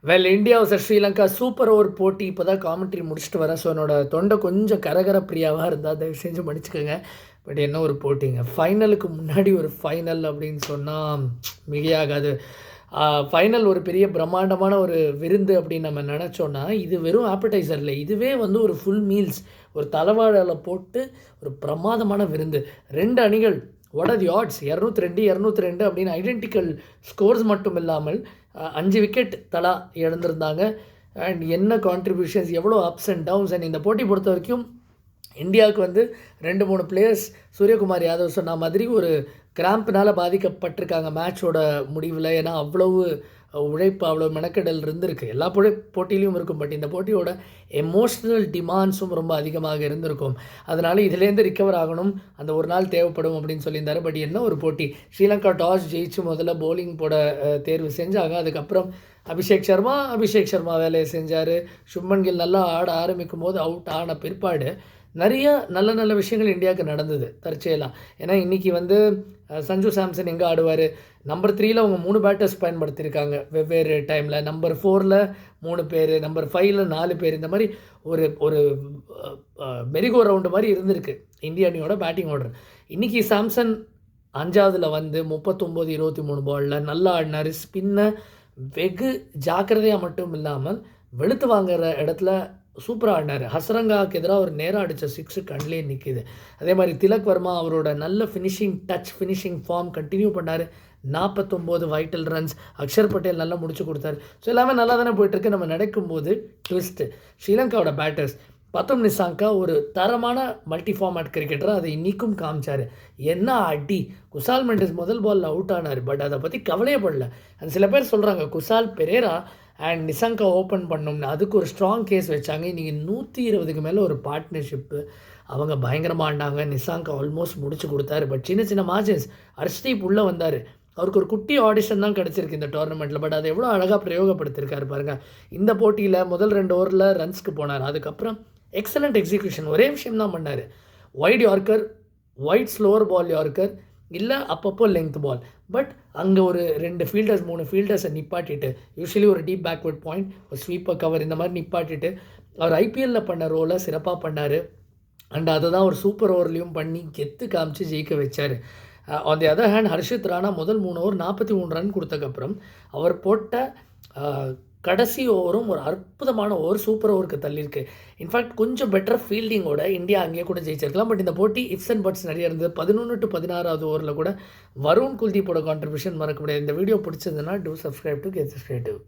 India vs Sri Lanka super over போட்டி இப்போ தான் காமெண்ட்ரி முடிச்சுட்டு வரேன். ஸோ என்னோட தொண்டை கொஞ்சம் கரகரப்பிரியாவாக இருந்தால் தயவு செஞ்சு மன்னிச்சுக்கோங்க. பட் என்ன ஒரு போட்டிங்க, ஃபைனலுக்கு முன்னாடி ஒரு ஃபைனல் அப்படின்னு சொன்னால் மிகையாகாது. ஃபைனல் ஒரு பெரிய பிரம்மாண்டமான ஒரு விருந்து அப்படின்னு நம்ம நினச்சோன்னா, இது வெறும் ஆப்படைசர் இல்லை, இதுவே வந்து ஒரு ஃபுல் மீல்ஸ், ஒரு தலவாழல போட்டு ஒரு பிரமாதமான விருந்து. 2 அணிகள் வாட் ஆர் தி ஆட்ஸ் 202 202 அப்படின்னு ஐடென்டிக்கல் ஸ்கோர்ஸ் மட்டும் இல்லாமல் 5 விக்கெட் தலா இழந்திருந்தாங்க. அண்ட் என்ன கான்ட்ரிபியூஷன்ஸ், எவ்வளோ அப்ஸ் அண்ட் டவுன்ஸ். அண்ட் இந்த போட்டி பொறுத்த வரைக்கும் இந்தியாவுக்கு வந்து 2-3 பிளேயர்ஸ் சூரியகுமார் யாதவ் சொன்ன மாதிரி ஒரு கிராம்ப்னால் பாதிக்கப்பட்டிருக்காங்க மேட்சோட முடிவில். ஏன்னா அவ்வளவு உழைப்பு, அவ்வளோ மெனக்கெடல் இருந்திருக்கு. எல்லா போட்டியிலையும் இருக்கும். பட் இந்த போட்டியோட எமோஷ்னல் டிமாண்ட்ஸும் ரொம்ப அதிகமாக இருந்திருக்கும். அதனால் இதுலேருந்து ரிக்கவர் ஆகணும், அந்த ஒரு நாள் தேவைப்படும் அப்படின்னு சொல்லியிருந்தார். பட் என்ன ஒரு போட்டி. ஸ்ரீலங்கா டாஸ் ஜெயிச்சு முதல்ல போலிங் போட தேர்வு செஞ்சாங்க. அதுக்கப்புறம் அபிஷேக் சர்மா வேலையை செஞ்சார். சுப்மன் கில் நல்லா ஆட ஆரம்பிக்கும் போது அவுட் ஆன பிற்பாடு நிறைய நல்ல நல்ல விஷயங்கள் இந்தியாவுக்கு நடந்தது தற்செயலாக. ஏன்னா இன்றைக்கி வந்து சஞ்சு சாம்சன் எங்கே ஆடுவார், நம்பர் 3ல் அவங்க 3 பேட்டர்ஸ் பயன்படுத்தியிருக்காங்க வெவ்வேறு டைமில். நம்பர் 4ல் 3 பேர், நம்பர் 5ல் 4 பேர். இந்த மாதிரி ஒரு ஒரு மெரிகோ ரவுண்டு மாதிரி இருந்திருக்கு இந்திய அணியோட பேட்டிங் ஆர்டர். இன்றைக்கி சாம்சன் 5வதுல வந்து 39-23 பாலில் நல்லா ஆடினார். ஸ்பின்னை வெகு ஜாக்கிரதையாக மட்டும் இல்லாமல் வெளுத்து வாங்குற இடத்துல சூப்பராக ஆடினார். ஹசரங்காவுக்கு எதிராக ஒரு நேராக அடித்த 6 கண்ணிலே நிற்கிது. அதே மாதிரி திலக் வர்மா அவரோட நல்ல finishing touch, finishing form continue பண்ணார். 49 வைட்டல் ரன்ஸ். அக்ஷர் பட்டேல் நல்லா முடிச்சு கொடுத்தாரு. ஸோ எல்லாமே நல்லா தானே போயிட்டுருக்கு. நம்ம நடக்கும்போது ட்விஸ்ட்டு, ஸ்ரீலங்காவோட பேட்டர்ஸ் பத்தும் நிசாங்கா ஒரு தரமான மல்டி ஃபார்மேட் கிரிக்கெட்டராக அதை இன்றைக்கும் காமிச்சார். என்ன அடி! குசால் மெண்டஸ் முதல் பாலில் அவுட் ஆனார். பட் அதை பற்றி கவலையே படல. அண்ட் சில பேர் சொல்கிறாங்க குசால் பெரேரா அண்ட் நிசாங்கா ஓப்பன் பண்ணோம்னு, அதுக்கு ஒரு ஸ்ட்ராங் கேஸ் வச்சாங்க. இன்றைக்கி 120க்கு மேலே ஒரு பார்ட்னர்ஷிப்பு. அவங்க பயங்கரமாக ஆடினாங்க. நிசாங்கா ஆல்மோஸ்ட் முடிச்சு கொடுத்தாரு. பட் சின்ன சின்ன மார்ஜின்ஸ். ஹர்ஷ்தீப் உள்ளே வந்தார். அவருக்கு ஒரு குட்டி ஆடிஷன் தான் கிடச்சிருக்கு இந்த டோர்னமெண்ட்டில். பட் அதை எவ்வளோ அழகாக பிரயோகப்படுத்தியிருக்காரு பாருங்கள். இந்த போட்டியில் முதல் 2 ஓவரில் ரன்ஸ்க்கு போனார். அதுக்கப்புறம் எக்ஸலண்ட் எக்ஸிக்யூஷன். ஒரே விஷயம் தான் பண்ணார், ஒயிட் யார்க்கர், ஒயிட் ஸ்லோவர் பால் யார்க்கர், இல்லை அப்பப்போ லெங்த் பால். பட் அங்கே ஒரு 2 ஃபீல்டர்ஸ் 3 ஃபீல்டர்ஸை நிப்பாட்டிட்டு, யூஸ்வலி ஒரு டீப் பேக்வர்ட் பாயிண்ட், ஒரு ஸ்வீப்பர் கவர், இந்த மாதிரி நிப்பாட்டிட்டு அவர் ஐபிஎல்லில் பண்ண ரோலை சிறப்பாக பண்ணார். அண்ட் அதை தான் ஒரு சூப்பர் ஓவர்லேயும் பண்ணி கெத்து காமிச்சு ஜெயிக்க வச்சார். On the other hand Harshit Rana முதல் 3 ஓவர் 43 ரன் கொடுத்தக்கப்புறம் அவர் போட்ட கடைசி ஓவரும் ஒரு அற்புதமான ஓவர், சூப்பர் ஓவருக்கு தள்ளியிருக்கு. இன்ஃபேக்ட் கொஞ்சம் பெட்டர் ஃபீல்டிங்கோட இந்தியா அங்கேயே கூட ஜெயிச்சிருக்கலாம். பட் இந்த போட்டி இஃப்ஸ் அண்ட் பட்ஸ் நிறைய இருந்தது. 11-16வது ஓவரில் கூட வருண் குல்தீப்போட கான்ட்ரிபியூஷன் மறக்க முடியாது. இந்த வீடியோ பிடிச்சிருந்ததுன்னா two subscribe to get subscribe.